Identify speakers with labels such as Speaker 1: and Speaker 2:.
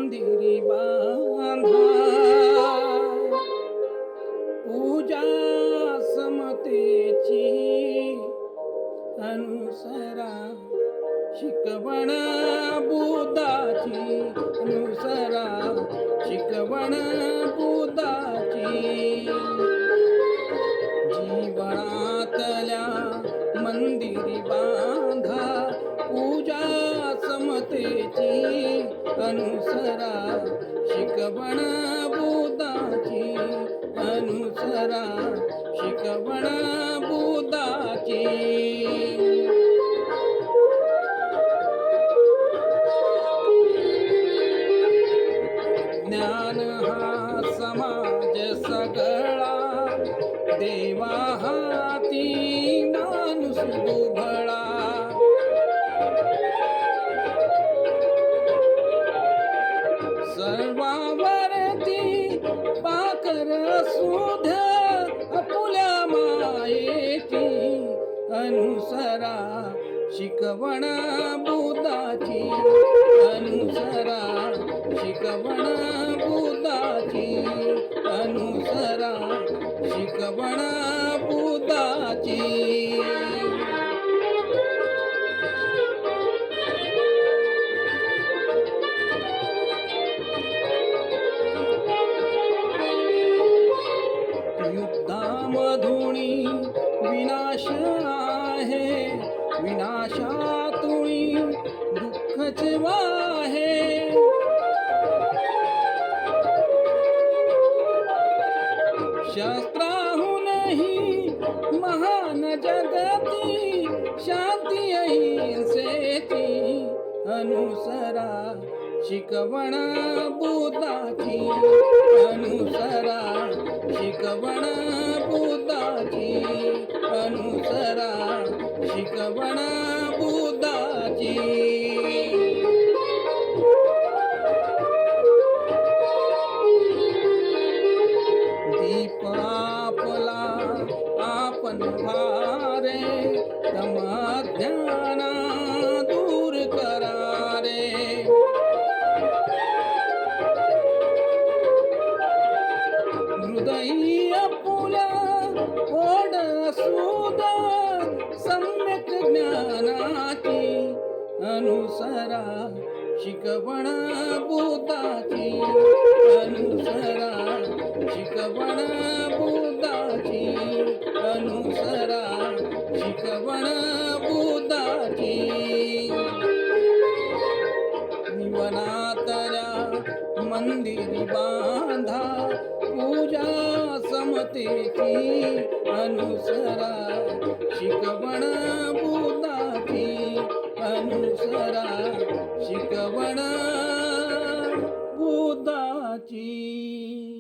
Speaker 1: मंदिरी बांधा, पूजा समतेची अनुसरा, शिकवण बुद्धाची अनुसरा, शिकवण बुद्धाची. जीवनातल्या मंदिरी बांधा, पूजा समतेची अनुसरा, शिकवण बुद्धाची अनुसरा, शिकवण बुद्धाची. ज्ञान हा समाज सगळा, देवा हाती माणूस दुबळा. सर्वावरती पाकर सुध, आपुल्या मायेची अनुसरा, शिकवण बुद्धाची अनुसरा, शिकवण बुद्धाची अनुसरा, शिकवण बुद्धाची. युद्धामधुनी विनाश आहे, विनाशातुनी दुःखच वाहे. शस्त्राहूनही महान जगती, शांती अहिंसेची अनुसरा, शिकवण बुद्धाची अनुसरा, शिकवण बुद्धाची अनुसरा, शिकवण बुद्धाची. दीप आपला आपण भारे, तमज्ञाना दूर करारे. हृदयी आपुल्या ओढ सुदा, सम्यक ज्ञानाची अनुसरा, शिकवण बुद्धाची अनुसरा, शिकवण बुद्धाची अनुसरा, शिकवण बुद्धाची. जीवनातल्या मंदिरी बांधा, पूजा समतेची अनुसरा, शिकवण बुद्धाची अनुसरा, शिकवण बुद्धाची.